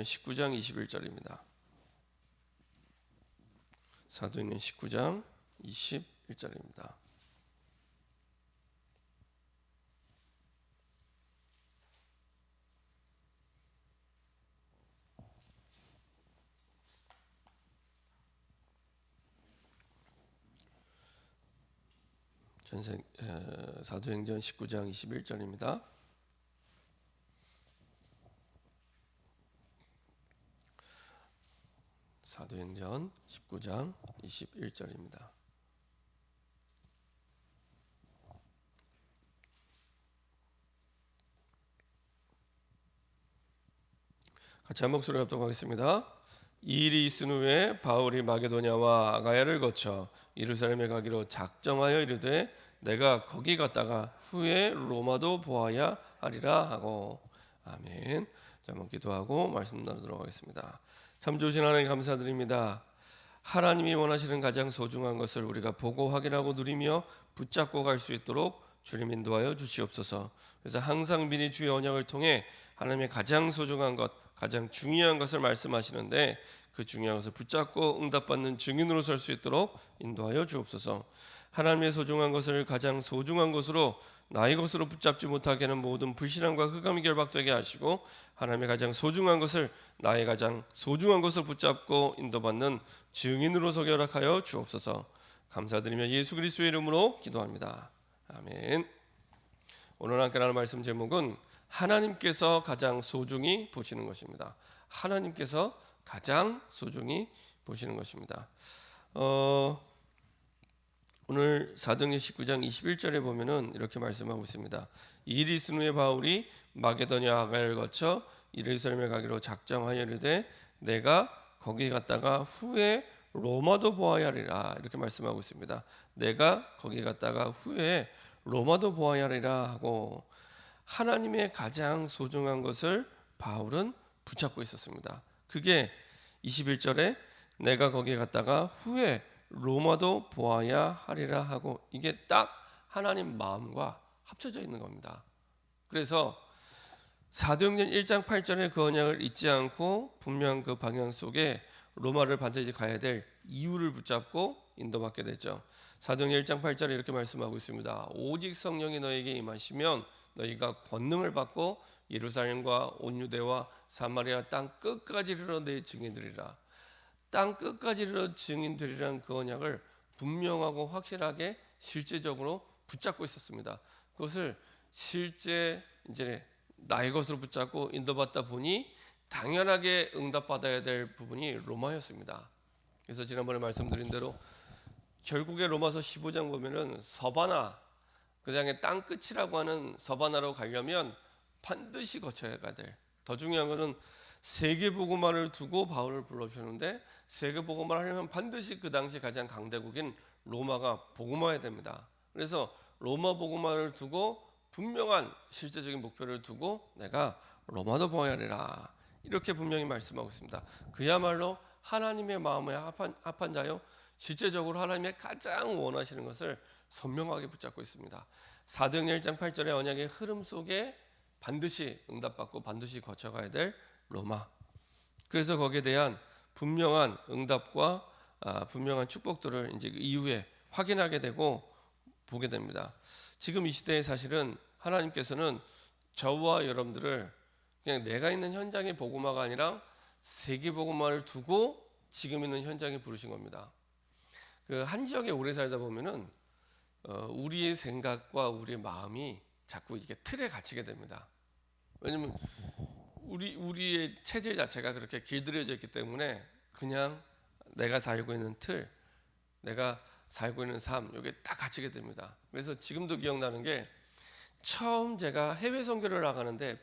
19장 21절입니다. 사도행전 19장 21절입니다. 사도행전 19장 21절입니다. 사도행전 19장 21절입니다. 같이 한 목소리로 합독하겠습니다. 이 일이 있은 후에 바울이 마게도냐와 아가야를 거쳐 예루살렘에 가기로 작정하여 이르되 내가 거기 갔다가 후에 로마도 보아야 하리라 하고. 아멘. 자, 한번 기도하고 말씀 나누도록 하겠습니다. 참 좋으신 하나님 감사드립니다. 하나님이 원하시는 가장 소중한 것을 우리가 보고 확인하고 누리며 붙잡고 갈 수 있도록 주님 인도하여 주시옵소서. 그래서 항상 미리 주의 언약을 통해 하나님의 가장 소중한 것, 가장 중요한 것을 말씀하시는데 그 중요한 것을 붙잡고 응답받는 증인으로 설 수 있도록 인도하여 주옵소서. 하나님의 소중한 것을 가장 소중한 것으로 나의 것으로 붙잡지 못하게 하는 모든 불신앙과 흑암이 결박되게 하시고 하나님의 가장 소중한 것을 나의 가장 소중한 것을 붙잡고 인도받는 증인으로 서게 허락하여 주옵소서. 감사드리며 예수 그리스도의 이름으로 기도합니다. 아멘. 오늘 함께 나눌 말씀 제목은 하나님께서 가장 소중히 보시는 것입니다. 하나님께서 가장 소중히 보시는 것입니다. 오늘 사도행전 19장 21절에 보면은 이렇게 말씀하고 있습니다. 이 일이 있은 후에 바울이 마게도냐 아가야를 거쳐 예루살렘에 가기로 작정하여 이르되 내가 거기 갔다가 후에 로마도 보아야 하리라. 이렇게 말씀하고 있습니다. 내가 거기 갔다가 후에 로마도 보아야 하리라 하고, 하나님의 가장 소중한 것을 바울은 붙잡고 있었습니다. 그게 21절에 내가 거기 갔다가 후에 로마도 보아야 하리라 하고, 이게 딱 하나님 마음과 합쳐져 있는 겁니다. 그래서 사도행전 1장 8절의 그 언약을 잊지 않고 분명 그 방향 속에 로마를 반드시 가야 될 이유를 붙잡고 인도받게 됐죠. 사도행전 1장 8절에 이렇게 말씀하고 있습니다. 오직 성령이 너에게 임하시면 너희가 권능을 받고 예루살렘과 온 유대와 사마리아 땅 끝까지 이르러 내 증인되리라. 땅 끝까지 이르러 증인되리라는 그 언약을 분명하고 확실하게 실제적으로 붙잡고 있었습니다. 그것을 실제 이제 나의 것으로 붙잡고 인도받다 보니 당연하게 응답받아야 될 부분이 로마였습니다. 그래서 지난번에 말씀드린 대로 결국에 로마서 15장 보면은 서바나, 그 장의 땅 끝이라고 하는 서바나로 가려면 반드시 거쳐야 될, 더 중요한 것은 세계복음화를 두고 바울을 불러주셨는데 세계복음화를 하려면 반드시 그 당시 가장 강대국인 로마가 복음화해야 됩니다. 그래서 로마 복음화를 두고 분명한 실제적인 목표를 두고 내가 로마도 보아야 하리라, 이렇게 분명히 말씀하고 있습니다. 그야말로 하나님의 마음에 합한 자요, 실제적으로 하나님의 가장 원하시는 것을 선명하게 붙잡고 있습니다. 사도행전 1장 8절의 언약의 흐름 속에 반드시 응답받고 반드시 거쳐가야 될 로마. 그래서 거기에 대한 분명한 응답과 분명한 축복들을 이제 그 이후에 확인하게 되고 보게 됩니다. 지금 이 시대에 사실은 하나님께서는 저와 여러분들을 그냥 내가 있는 현장의 복음화가 아니라 세계 복음화를 두고 지금 있는 현장에 부르신 겁니다. 그 한 지역에 오래 살다 보면은 우리의 생각과 우리의 마음이 자꾸 이게 틀에 갇히게 됩니다. 왜냐면 우리의 체질 자체가 그렇게 길들여져 있기 때문에 그냥 내가 살고 있는 틀, 내가 살고 있는 삶, 이게 딱 갇히게 됩니다. 그래서 지금도 기억나는 게, 처음 제가 해외 선교를 나가는데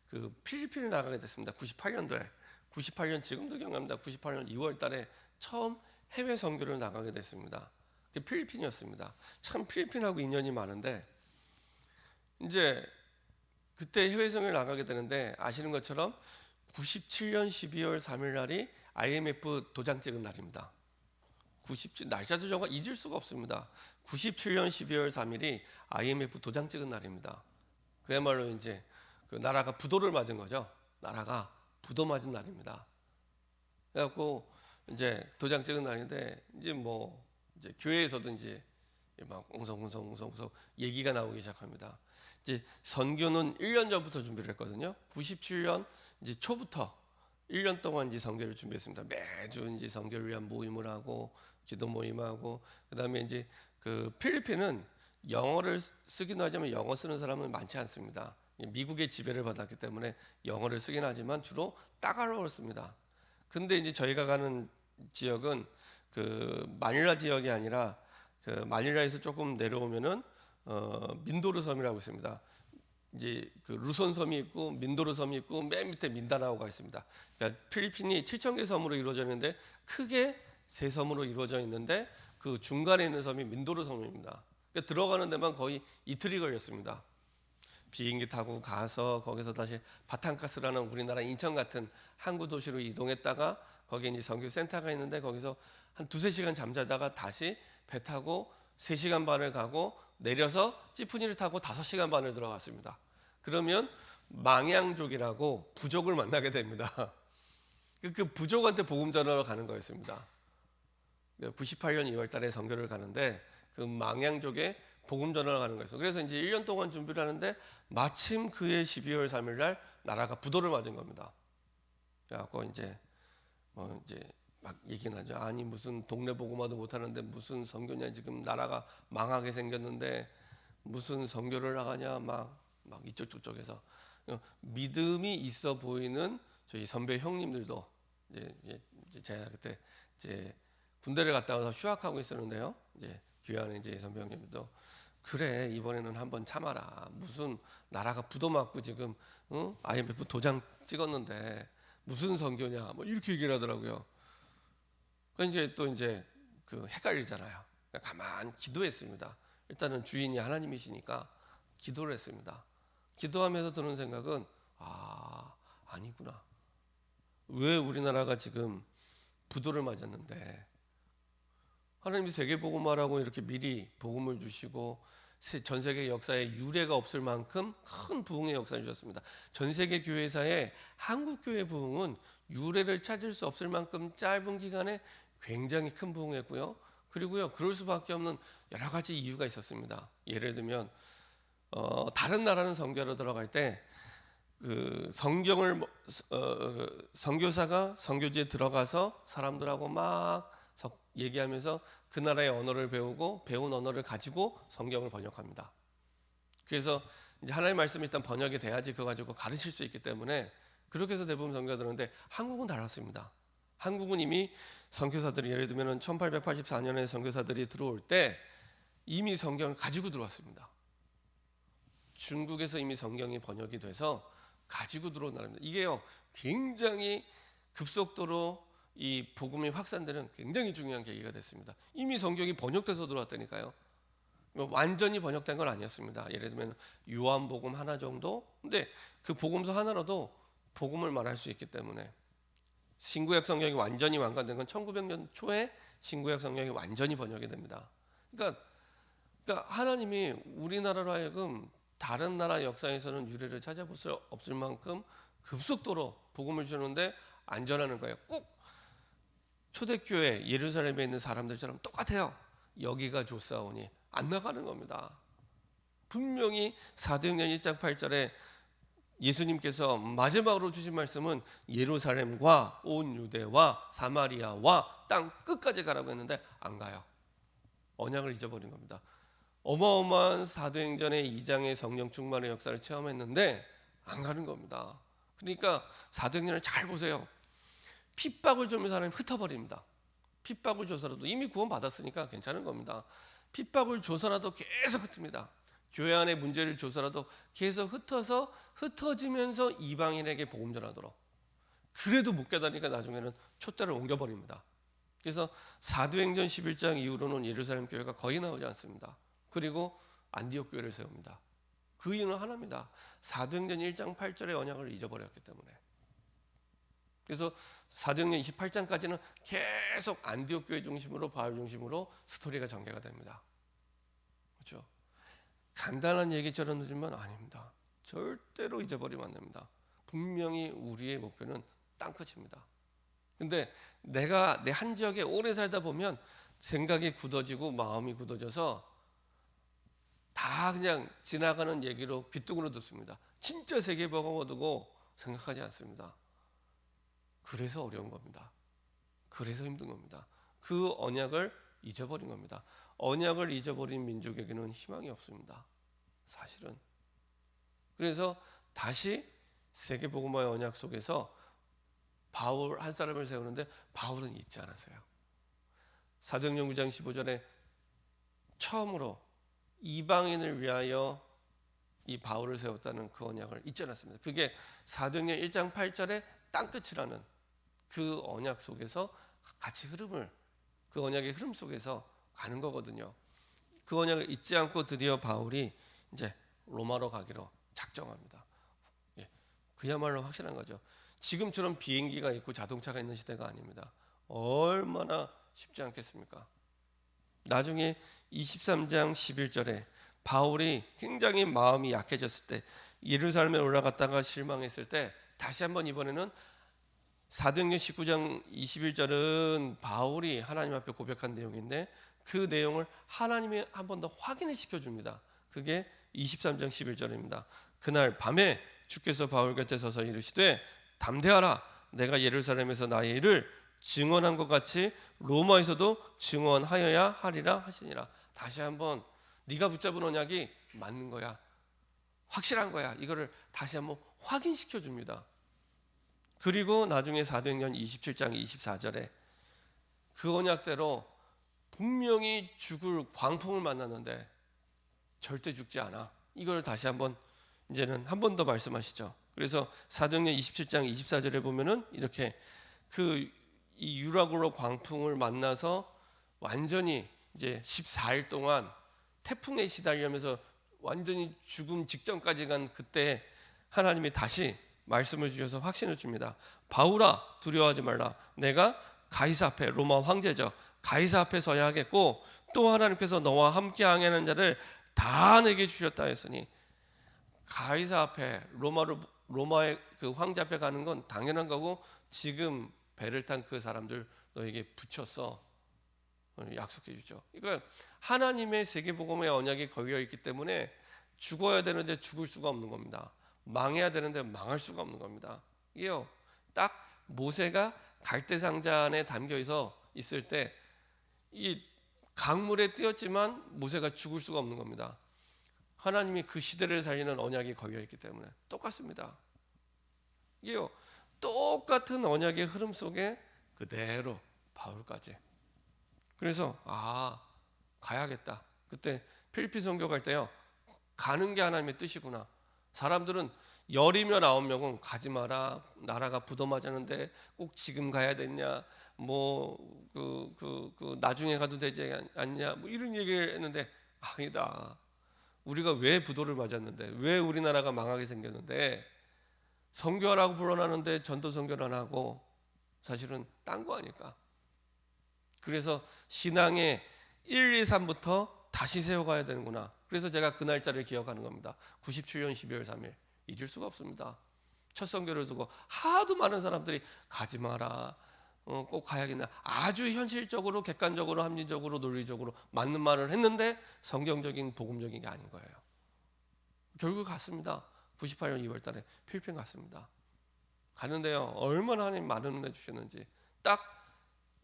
그 필리핀을 나가게 됐습니다. 98년도에. 98년 지금도 기억납니다. 98년 2월 달에 처음 해외 선교를 나가게 됐습니다. 그게 필리핀이었습니다. 참 필리핀하고 인연이 많은데, 이제 그때 해외 선교를 나가게 되는데 아시는 것처럼 97년 12월 3일 날이 IMF 도장 찍은 날입니다. 날짜도 정말 잊을 수가 없습니다. 97년 12월 3일이 IMF 도장 찍은 날입니다. 그야말로 이제 그 나라가 부도를 맞은 거죠. 나라가 부도 맞은 날입니다. 그래갖고 이제 도장 찍은 날인데 이제 뭐 이제 교회에서도 이제 막 웅성웅성 얘기가 나오기 시작합니다. 이제 선교는 1년 전부터 준비를 했거든요. 97년 이제 초부터 1년 동안 이제 선교를 준비했습니다. 매주 이제 선교를 위한 모임을 하고 기도 모임하고 그다음에 이제 그 필리핀은 영어를 쓰긴 하지만 영어 쓰는 사람은 많지 않습니다. 미국의 지배를 받았기 때문에 영어를 쓰긴 하지만 주로 따갈로그를 씁니다. 근데 이제 저희가 가는 지역은 그 마닐라 지역이 아니라 그 마닐라에서 조금 내려오면은 민도르 섬이라고 있습니다. 이제 그 루손 섬이 있고 민도르 섬이 있고 맨 밑에 민다나오가 있습니다. 그러니까 필리핀이 7천 개 섬으로 이루어져 있는데 크게 세 섬으로 이루어져 있는데 그 중간에 있는 섬이 민도르 섬입니다. 그러니까 들어가는 데만 거의 이틀이 걸렸습니다. 비행기 타고 가서 거기서 다시 바탕가스라는 우리나라 인천 같은 항구 도시로 이동했다가 거기에 이제 선교 센터가 있는데 거기서 한 두세 시간 잠자다가 다시 배 타고 3시간 반을 가고 내려서 찌푸니를 타고 5시간 반을 들어갔습니다. 그러면 망양족이라고 부족을 만나게 됩니다. 그 부족한테 복음 전하러 가는 거였습니다. 98년 2월 달에 선교를 가는데 그 망양족에 복음 전하러 가는 거였어요. 그래서 이제 1년 동안 준비를 하는데 마침 그해 12월 3일 날 나라가 부도를 맞은 겁니다. 그래갖고 이제 이제 막 얘기 나죠. 아니 무슨 동네 복음화도 못 하는데 무슨 선교냐, 지금 나라가 망하게 생겼는데 무슨 선교를 나가냐, 막 이쪽 저쪽에서 믿음이 있어 보이는 저희 선배 형님들도 이제 제가 그때 이제 군대를 갔다 와서 휴학하고 있었는데요. 이제 교회 안에 이제 선배 형님들도 그래 이번에는 한번 참아라. 무슨 나라가 부도 맞고 지금 IMF 도장 찍었는데 무슨 선교냐, 뭐 이렇게 얘기를 하더라고요. 이제 또 이제 그 헷갈리잖아요. 가만 기도했습니다. 일단은 주인이 하나님이시니까 기도를 했습니다. 기도하면서 드는 생각은 아니구나. 왜 우리나라가 지금 부도를 맞았는데 하나님이 세계복음화라고 이렇게 미리 복음을 주시고 전 세계 역사에 유례가 없을 만큼 큰 부흥의 역사를 주셨습니다. 전 세계 교회사에 한국 교회 부흥은 유례를 찾을 수 없을 만큼 짧은 기간에 굉장히 큰 부흥했고요. 그리고요, 그럴 수밖에 없는 여러 가지 이유가 있었습니다. 예를 들면 다른 나라는 선교로 들어갈 때 그 성경을 선교사가 선교지에 들어가서 사람들하고 막 얘기하면서 그 나라의 언어를 배우고 배운 언어를 가지고 성경을 번역합니다. 그래서 이제 하나님의 말씀이 일단 번역이 돼야지 그거 가지고 가르칠 수 있기 때문에 그렇게 해서 대부분 선교가 들었는데 한국은 달랐습니다. 한국은 이미 선교사들이 예를 들면 1884년에 선교사들이 들어올 때 이미 성경을 가지고 들어왔습니다. 중국에서 이미 성경이 번역이 돼서 가지고 들어온 나라입니다. 이게요 굉장히 급속도로 이 복음이 확산되는 굉장히 중요한 계기가 됐습니다. 이미 성경이 번역돼서 들어왔다니까요. 완전히 번역된 건 아니었습니다. 예를 들면 요한복음 하나 정도. 근데 그 복음서 하나로도 복음을 말할 수 있기 때문에 신구약 성경이 완전히 완간된 건 1900년 초에 신구약 성경이 완전히 번역이 됩니다. 그러니까 하나님이 우리나라로 하여금 다른 나라 역사에서는 유래를 찾아볼 수 없을 만큼 급속도로 복음을 주는데 안전하는 거예요. 꼭 초대교회 예루살렘에 있는 사람들처럼 똑같아요. 여기가 좋사오니 안 나가는 겁니다. 분명히 사도행전 1장 8절에 예수님께서 마지막으로 주신 말씀은 예루살렘과 온 유대와 사마리아와 땅 끝까지 가라고 했는데 안 가요. 언약을 잊어버린 겁니다. 어마어마한 사도행전의 2장의 성령 충만의 역사를 체험했는데 안 가는 겁니다. 그러니까 사도행전을 잘 보세요. 핍박을 주면 사람이 흩어버립니다. 핍박을 줘서라도 이미 구원 받았으니까 괜찮은 겁니다. 핍박을 줘서라도 계속 흩습니다. 교회 안에 문제를 줘서라도 계속 흩어지면서 이방인에게 복음 전하도록. 그래도 못 깨달으니까 나중에는 촛대를 옮겨버립니다. 그래서 사도행전 11장 이후로는 예루살렘 교회가 거의 나오지 않습니다. 그리고 안디옥 교회를 세웁니다. 그 이유는 하나입니다. 사도행전 1장 8절의 언약을 잊어버렸기 때문에. 그래서 사도행전 28장까지는 계속 안디옥 교회 중심으로 바울 중심으로 스토리가 전개가 됩니다. 그렇죠? 간단한 얘기처럼 들리면 아닙니다. 절대로 잊어버리면 안 됩니다. 분명히 우리의 목표는 땅끝입니다. 근데 내가 내 한 지역에 오래 살다 보면 생각이 굳어지고 마음이 굳어져서 다 그냥 지나가는 얘기로 귀뚱으로 듣습니다. 진짜 세계복음을 두고 생각하지 않습니다. 그래서 어려운 겁니다. 그래서 힘든 겁니다. 그 언약을 잊어버린 겁니다. 언약을 잊어버린 민족에게는 희망이 없습니다. 사실은. 그래서 다시 세계복음화의 언약 속에서 바울 한 사람을 세우는데 바울은 잊지 않았어요. 사도행전 9장 15절에 처음으로 이방인을 위하여 이 바울을 세웠다는 그 언약을 잊지 않았습니다. 그게 사도행전 1장 8절에 땅끝이라는 그 언약 속에서 같이 그 언약의 흐름 속에서 가는 거거든요. 그 언약을 잊지 않고 드디어 바울이 이제 로마로 가기로 작정합니다. 예, 그야말로 확실한 거죠. 지금처럼 비행기가 있고 자동차가 있는 시대가 아닙니다. 얼마나 쉽지 않겠습니까? 나중에 23장 11절에 바울이 굉장히 마음이 약해졌을 때 예루살렘에 올라갔다가 실망했을 때 다시 한번 이번에는 사도행전 19장 21절은 바울이 하나님 앞에 고백한 내용인데 그 내용을 하나님이 한 번 더 확인을 시켜줍니다. 그게 23장 11절입니다. 그날 밤에 주께서 바울 곁에 서서 이르시되 담대하라 내가 예루살렘에서 나의 일을 증언한 것 같이 로마에서도 증언하여야 하리라 하시니라. 다시 한번 네가 붙잡은 언약이 맞는 거야. 확실한 거야. 이거를 다시 한번 확인시켜 줍니다. 그리고 나중에 사도행전 27장 24절에 그 언약대로 분명히 죽을 광풍을 만났는데 절대 죽지 않아. 이걸 다시 한번 이제는 한 번 더 말씀하시죠. 그래서 사도행전 27장 24절에 보면은 이렇게 이 유라굴로 광풍을 만나서 완전히 이제 14일 동안 태풍에 시달리면서 완전히 죽음 직전까지 간 그때 하나님이 다시 말씀을 주셔서 확신을 줍니다. 바울아 두려워하지 말라. 내가 가이사 앞에 로마 황제죠. 가이사 앞에 서야 하겠고 또 하나님께서 너와 함께 항해하는 자를 다 내게 주셨다 했으니 가이사 앞에 로마의 그 황제 앞에 가는 건 당연한 거고 지금 배를 탄 그 사람들 너에게 붙였어 약속해 주죠. 그러니까 하나님의 세계복음의 언약이 걸려 있기 때문에 죽어야 되는데 죽을 수가 없는 겁니다. 망해야 되는데 망할 수가 없는 겁니다. 이게요. 딱 모세가 갈대상자 안에 담겨 있을 때 이 강물에 뛰었지만 모세가 죽을 수가 없는 겁니다. 하나님이 그 시대를 살리는 언약이 걸려 있기 때문에 똑같습니다. 이게요. 똑같은 언약의 흐름 속에 그대로 바울까지. 그래서 가야겠다. 그때 필리핀 선교 갈 때요. 가는 게 하나님의 뜻이구나. 사람들은 10이면 9명은 가지 마라. 나라가 부도맞았는데 꼭 지금 가야 되냐? 나중에 가도 되지 않냐? 이런 얘기를 했는데 아니다. 우리가 왜 부도를 맞았는데 왜 우리나라가 망하게 생겼는데 선교하라고 불어나는데 전도 선교를 안 하고 사실은 딴 거 아닐까. 그래서 신앙의 1, 2, 3부터 다시 세워가야 되는구나. 그래서 제가 그 날짜를 기억하는 겁니다. 97년 12월 3일 잊을 수가 없습니다. 첫 선교를 두고 하도 많은 사람들이 가지 마라. 꼭 가야겠나. 아주 현실적으로 객관적으로 합리적으로 논리적으로 맞는 말을 했는데 성경적인 복음적인 게 아닌 거예요. 결국 갔습니다. 98년 2월 달에 필리핀 갔습니다. 가는데요. 얼마나 하나님 많은 은혜 주셨는지 딱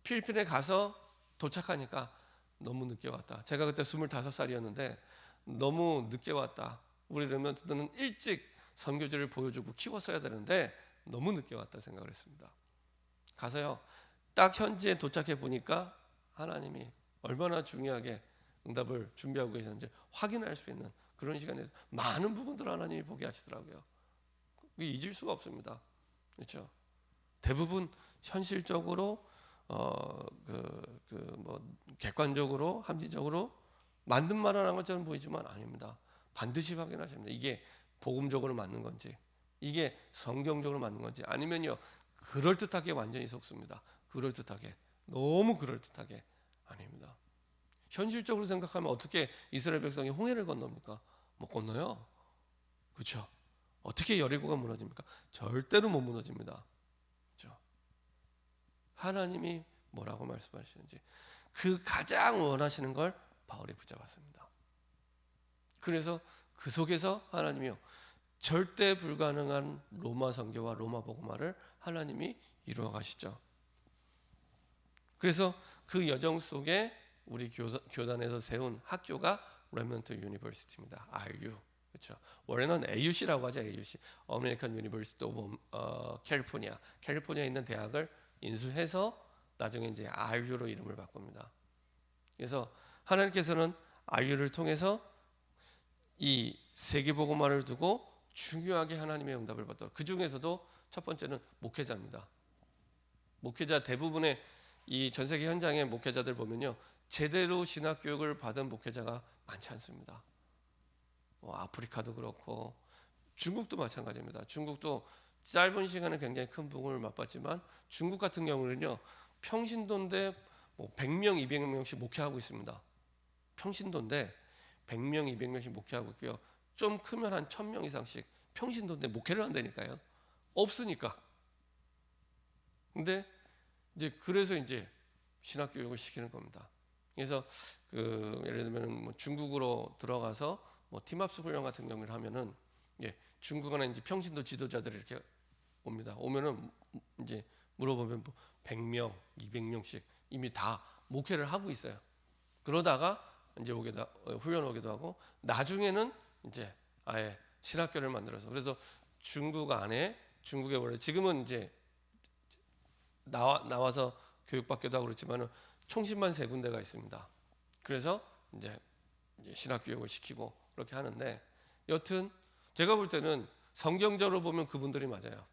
필리핀에 가서 도착하니까 너무 늦게 왔다. 제가 그때 25살이었는데 너무 늦게 왔다. 우리 렘넌트들은 일찍 선교지를 보여주고 키웠어야 되는데 너무 늦게 왔다 생각을 했습니다. 가서요. 딱 현지에 도착해 보니까 하나님이 얼마나 중요하게 응답을 준비하고 계셨는지 확인할 수 있는 그런 시간에서 많은 부분들을 하나님이 보게 하시더라고요. 잊을 수가 없습니다. 그렇죠? 대부분 현실적으로 객관적으로 합리적으로 만든 말을 하는 것처럼 보이지만 아닙니다. 반드시 확인하셔야 합니다. 이게 복음적으로 맞는 건지 이게 성경적으로 맞는 건지 아니면요 그럴듯하게 완전히 속습니다. 그럴듯하게 너무 그럴듯하게 아닙니다. 현실적으로 생각하면 어떻게 이스라엘 백성이 홍해를 건넙니까? 못 건너요. 그렇죠? 어떻게 여리고가 무너집니까? 절대로 못 무너집니다. 그렇죠? 하나님이 뭐라고 말씀하시는지 그 가장 원하시는 걸 바울이 붙잡았습니다. 그래서 그 속에서 하나님이요 절대 불가능한 로마 선교와 로마 복음화를 하나님이 이루어 가시죠. 그래서 그 여정 속에 우리 교단에서 세운 학교가 레먼트 유니버시티입니다. RU. 그렇죠. 원래는 AUC라고 하죠. AUC. American University of California. 캘리포니아에 있는 대학을 인수해서 나중에 이제 RU로 이름을 바꿉니다. 그래서 하나님께서는 RU를 통해서 이 세계복음화를 두고 중요하게 하나님의 응답을 받도록, 그 중에서도 첫 번째는 목회자입니다. 목회자 대부분의 이 전 세계 현장의 목회자들 보면요 제대로 신학 교육을 받은 목회자가 많지 않습니다. 아프리카도 그렇고 중국도 마찬가지입니다. 중국도 짧은 시간에 굉장히 큰 부흥을 맛봤지만 중국 같은 경우는요 평신도인데 100명, 200명씩 목회하고 있습니다. 평신도인데 100명, 200명씩 목회하고 있고요. 좀 크면 한 1000명 이상씩 평신도인데 목회를 한다니까요. 없으니까. 근데 그래서 신학 교육을 시키는 겁니다. 그래서 예를 들면 중국으로 들어가서 팀합수 훈련 같은 경우를 하면은 중국 안에 평신도 지도자들이 이렇게 옵니다. 오면은 물어보면 100명, 200명씩 이미 다 목회를 하고 있어요. 그러다가 훈련 오기도 하고 나중에는 아예 신학교를 만들어서, 그래서 중국 안에 중국에 원래 지금은 나와서 교육받기도 하고 그렇지만은 총신만 3군데가 있습니다. 그래서 신학 교육을 시키고 그렇게 하는데, 여튼 제가 볼 때는 성경적으로 보면 그분들이 맞아요.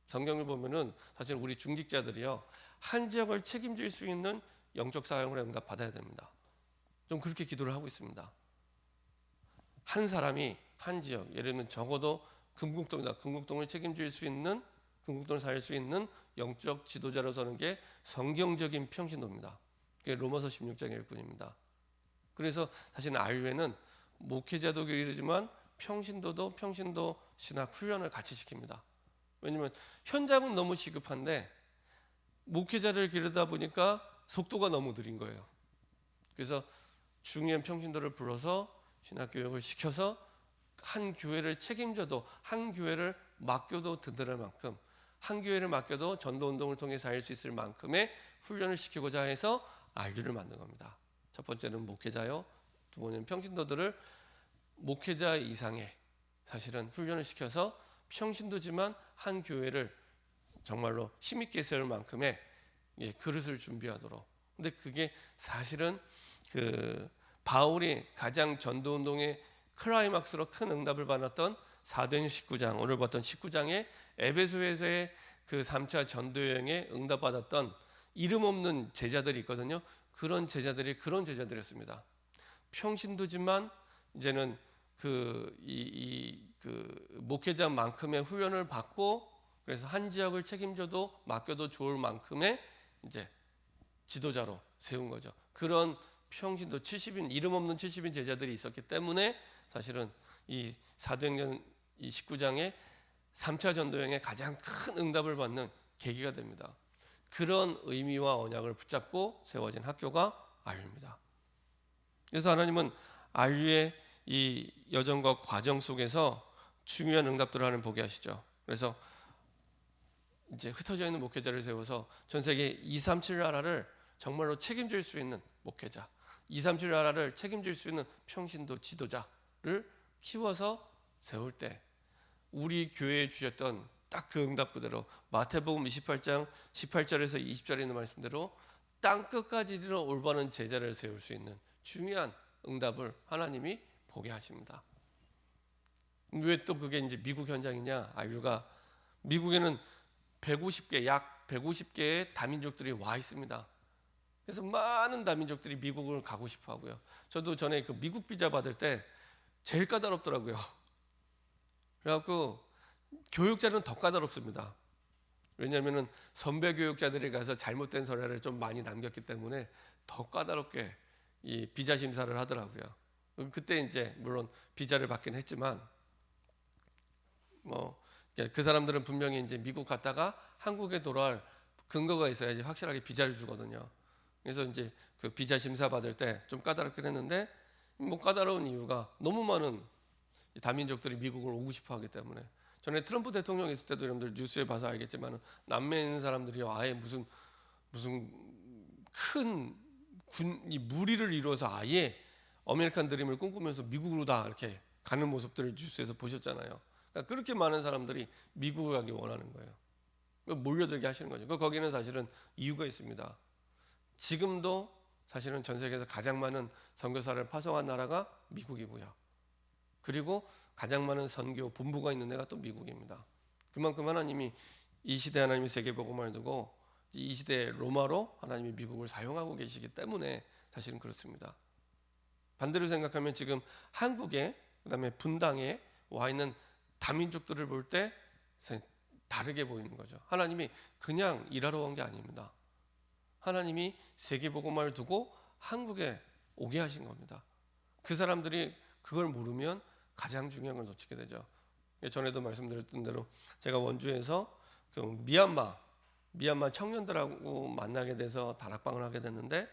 성경을 보면은 사실 우리 중직자들이요 한 지역을 책임질 수 있는 영적 사역을 응답받아야 됩니다. 좀 그렇게 기도를 하고 있습니다. 한 사람이 한 지역, 예를 들면 적어도 금국동이다. 금국동을 책임질 수 있는, 금국동을 살릴 수 있는 영적 지도자로 서는 게 성경적인 평신도입니다. 그게 로마서 16장일 뿐입니다. 그래서 사실 RU에는 목회자도 이르지만 평신도도 평신도 신학 훈련을 같이 시킵니다. 왜냐하면 현장은 너무 시급한데 목회자를 기르다 보니까 속도가 너무 느린 거예요. 그래서 중요한 평신도를 불러서 신학교육을 시켜서 한 교회를 책임져도, 한 교회를 맡겨도 든든할 만큼, 한 교회를 맡겨도 전도운동을 통해 살릴 수 있을 만큼의 훈련을 시키고자 해서 RU를 만든 겁니다. 첫 번째는 목회자요, 두 번째는 평신도들을 목회자 이상의 사실은 훈련을 시켜서 평신도지만 한 교회를 정말로 힘있게 세울 만큼의 그릇을 준비하도록. 근데 그게 사실은 바울이 가장 전도운동의 클라이막스로 큰 응답을 받았던 사도행 19장, 오늘 봤던 19장의 에베소에서의 그 3차 전도여행에 응답받았던 이름 없는 제자들이 있거든요. 그런 제자들이 그런 제자들이었습니다. 평신도지만 이제는 목회자만큼의 훈련을 받고, 그래서 한 지역을 책임져도 맡겨도 좋을 만큼의 지도자로 세운 거죠. 그런 평신도 70인, 이름 없는 70인 제자들이 있었기 때문에 사실은 이 사도행전 19장의 3차 전도여행에 가장 큰 응답을 받는 계기가 됩니다. 그런 의미와 언약을 붙잡고 세워진 학교가 RU입니다. 그래서 하나님은 RU의 이 여정과 과정 속에서 중요한 응답들을 하나님 보게 하시죠. 그래서 흩어져 있는 목회자를 세워서 전 세계 237 나라를 정말로 책임질 수 있는 목회자, 237 나라를 책임질 수 있는 평신도 지도자를 키워서 세울 때 우리 교회에 주셨던 딱 그 응답 그대로 마태복음 28장 18절에서 20절에 있는 말씀대로 땅 끝까지 이르러 올바른 제자를 세울 수 있는 중요한 응답을 하나님이 보게 하십니다. 왜 또 그게 미국 현장이냐? RU가 미국에는 150개, 약 150개의 다민족들이 와 있습니다. 그래서 많은 다민족들이 미국을 가고 싶어 하고요. 저도 전에 미국 비자 받을 때 제일 까다롭더라고요. 그래갖고 교육자는 더 까다롭습니다. 왜냐하면 선배 교육자들이 가서 잘못된 서류를 좀 많이 남겼기 때문에 더 까다롭게 이 비자 심사를 하더라고요. 그때 물론 비자를 받긴 했지만, 그 사람들은 분명히 이제 미국 갔다가 한국에 돌아올 근거가 있어야지 확실하게 비자를 주거든요. 그래서 이제 그 비자 심사 받을 때 좀 까다롭긴 했는데 까다로운 이유가 너무 많은 다민족들이 미국을 오고 싶어 하기 때문에. 전에 트럼프 대통령 있을 때도 여러분들 뉴스에 봐서 알겠지만 남미에 있는 사람들이 아예 무슨 큰 이 무리를 이루어서 아예 아메리칸 드림을 꿈꾸면서 미국으로 다 이렇게 가는 모습들을 뉴스에서 보셨잖아요. 그러니까 그렇게 많은 사람들이 미국을 가기 원하는 거예요. 몰려들게 하시는 거죠. 거기는 사실은 이유가 있습니다. 지금도 사실은 전 세계에서 가장 많은 선교사를 파송한 나라가 미국이고요. 그리고 가장 많은 선교 본부가 있는 데가 또 미국입니다. 그만큼 하나님이 이 시대 하나님이 세계복음을 두고 이 시대 로마로 하나님이 미국을 사용하고 계시기 때문에 사실은 그렇습니다. 반대로 생각하면 지금 한국에 그다음에 분당에 와 있는 다민족들을 볼 때 다르게 보이는 거죠. 하나님이 그냥 일하러 온 게 아닙니다. 하나님이 세계복음을 두고 한국에 오게 하신 겁니다. 그 사람들이 그걸 모르면 가장 중요한 걸 놓치게 되죠. 전에도 말씀드렸던 대로 제가 원주에서 그 미얀마 청년들하고 만나게 돼서 다락방을 하게 됐는데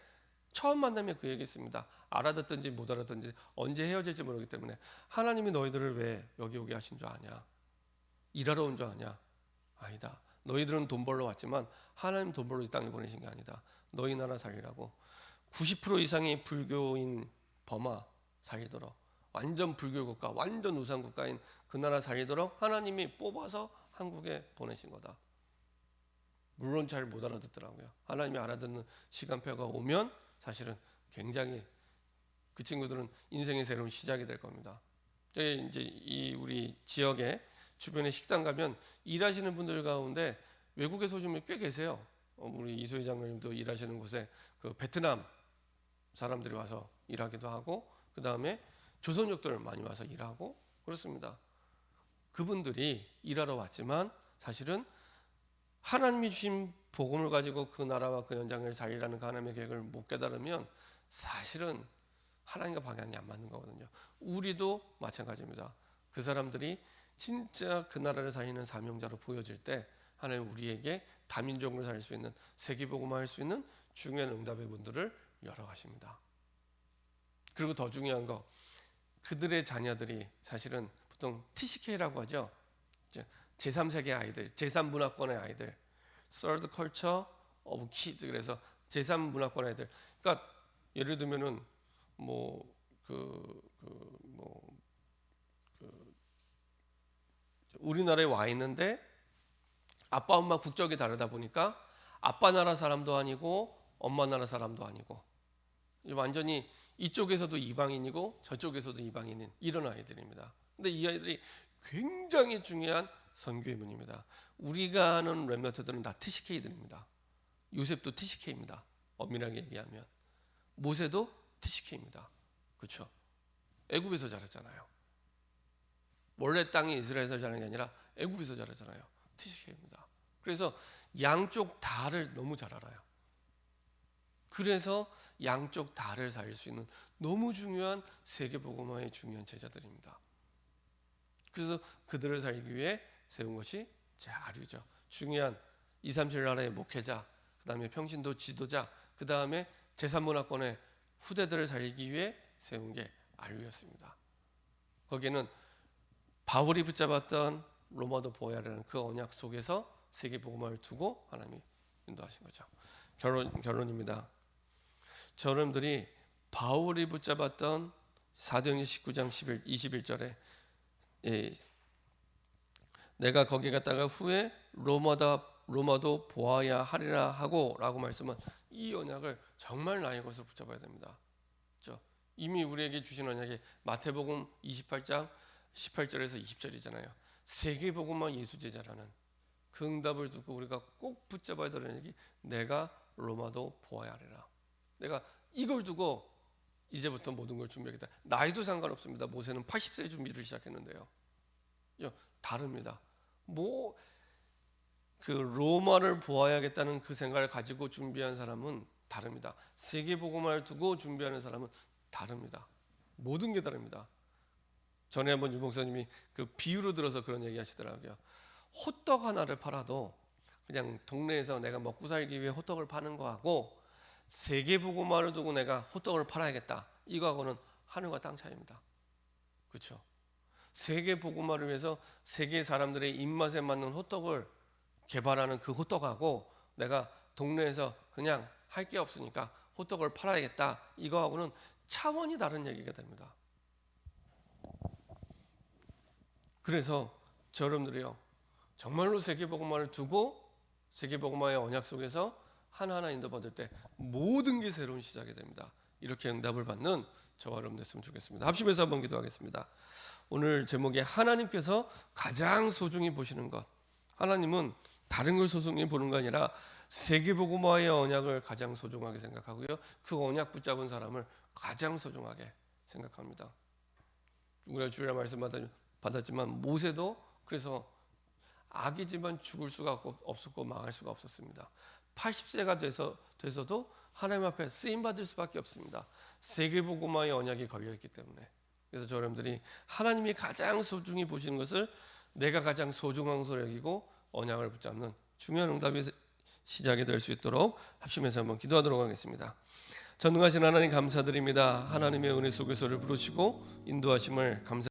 처음 만나면 그 얘기했습니다. 알아듣든지 못 알아듣든지 언제 헤어질지 모르기 때문에 하나님이 너희들을 왜 여기 오게 하신 줄 아냐? 일하러 온 줄 아냐? 아니다. 너희들은 돈 벌러 왔지만 하나님 돈 벌러 이 땅에 보내신 게 아니다. 너희 나라 살리라고. 90% 이상이 불교인 버마 살리도록, 완전 불교 국가, 완전 우상 국가인 그 나라 살리도록 하나님이 뽑아서 한국에 보내신 거다. 물론 잘 못 알아듣더라고요. 하나님이 알아듣는 시간표가 오면 사실은 굉장히 그 친구들은 인생의 새로운 시작이 될 겁니다. 저희 이제 이 우리 지역에 주변에 식당 가면 일하시는 분들 가운데 외국에서 오신 분이 꽤 계세요. 우리 이소희 장로님도 일하시는 곳에 그 베트남 사람들이 와서 일하기도 하고, 그 다음에 조선족들 많이 와서 일하고 그렇습니다. 그분들이 일하러 왔지만 사실은 하나님이 주신 복음을 가지고 그 나라와 그 현장을 살리라는 하나님의 계획을 못 깨달으면 사실은 하나님과 방향이 안 맞는 거거든요. 우리도 마찬가지입니다. 그 사람들이 진짜 그 나라를 살리는 사명자로 보여질 때 하나님 우리에게 다민족으로 살 수 있는 세계복음화할 수 있는 중요한 응답의 문들을 열어가십니다. 그리고 더 중요한 거, 그들의 자녀들이 사실은 보통 TCK라고 하죠. 제3세계 아이들, 제3문화권의 아이들, Third Culture of Kids. 그래서 제3문화권 아이들. 그러니까 예를 들면은 우리나라에 와 있는데 아빠 엄마 국적이 다르다 보니까 아빠 나라 사람도 아니고 엄마 나라 사람도 아니고 완전히 이쪽에서도 이방인이고 저쪽에서도 이방인인 이런 아이들입니다. 근데 이 아이들이 굉장히 중요한 선교의 문입니다. 우리가 아는 렘넌트들은 다 TCK들입니다. 요셉도 TCK입니다. 엄밀하게 얘기하면 모세도 TCK입니다. 그렇죠? 애굽에서 자랐잖아요. 원래 땅이 이스라엘에서 자란 게 아니라 애굽에서 자랐잖아요. TCK입니다. 그래서 양쪽 다를 너무 잘 알아요. 그래서 양쪽 다를 살릴 수 있는 너무 중요한 세계복음화의 중요한 제자들입니다. 그래서 그들을 살리기 위해 세운 것이 제아류죠. 중요한 237 나라의 목회자, 그 다음에 평신도 지도자, 그 다음에 제3문화권의 후대들을 살리기 위해 세운 게 아류였습니다. 거기에는 바울이 붙잡았던 로마도 보야라는 그 언약 속에서 세계복음화를 두고 하나님이 인도하신 거죠. 결론입니다. 여러분들이 바울이 붙잡았던 사도행전 19장 21절에 내가 거기 갔다가 후에 로마도 보아야 하리라 하고 라고 말씀은 이 언약을 정말 나의 것을 붙잡아야 됩니다. 그렇죠? 이미 우리에게 주신 언약이 마태복음 28장 18절에서 20절이잖아요. 세계복음만 예수 제자라는 그 응답을 듣고 우리가 꼭 붙잡아야 되는 얘기, 내가 로마도 보아야 하리라. 내가 이걸 두고 이제부터 모든 걸 준비하겠다. 나이도 상관없습니다. 모세는 80세에 준비를 시작했는데요. 다릅니다. 그 로마를 보아야겠다는 그 생각을 가지고 준비한 사람은 다릅니다. 세계복음화를 두고 준비하는 사람은 다릅니다. 모든 게 다릅니다. 전에 한번 유 목사님이 그 비유로 들어서 그런 얘기 하시더라고요. 호떡 하나를 팔아도 그냥 동네에서 내가 먹고 살기 위해 호떡을 파는 거하고 세계보고마를 두고 내가 호떡을 팔아야겠다, 이거하고는 하늘과 땅 차이입니다. 그렇죠? 세계보고마를 위해서 세계 사람들의 입맛에 맞는 호떡을 개발하는 그 호떡하고 내가 동네에서 그냥 할 게 없으니까 호떡을 팔아야겠다, 이거하고는 차원이 다른 얘기가 됩니다. 그래서 여러분들이요, 정말로 세계복음화를 두고 세계복음화의 언약 속에서 하나하나 인도받을 때 모든 게 새로운 시작이 됩니다. 이렇게 응답을 받는 저와 여러분 됐으면 좋겠습니다. 합심해서 한번 기도하겠습니다. 오늘 제목에 하나님께서 가장 소중히 보시는 것. 하나님은 다른 걸 소중히 보는 거 아니라 세계복음화의 언약을 가장 소중하게 생각하고요, 그 언약 붙잡은 사람을 가장 소중하게 생각합니다. 우리가 주일날 말씀 받았지만 모세도 그래서 아기지만 죽을 수가 없었고 망할 수가 없었습니다. 80세가 돼서도 하나님 앞에 쓰임 받을 수밖에 없습니다. 세계복음화의 언약이 걸려 있기 때문에. 그래서 여러분들이 하나님이 가장 소중히 보시는 것을 내가 가장 소중한 것으로 여기고 언약을 붙잡는 중요한 응답의 시작이 될 수 있도록 합심해서 한번 기도하도록 하겠습니다. 전능하신 하나님 감사드립니다. 하나님의 은혜 속에서를 부르시고 인도하심을 감사드립니다.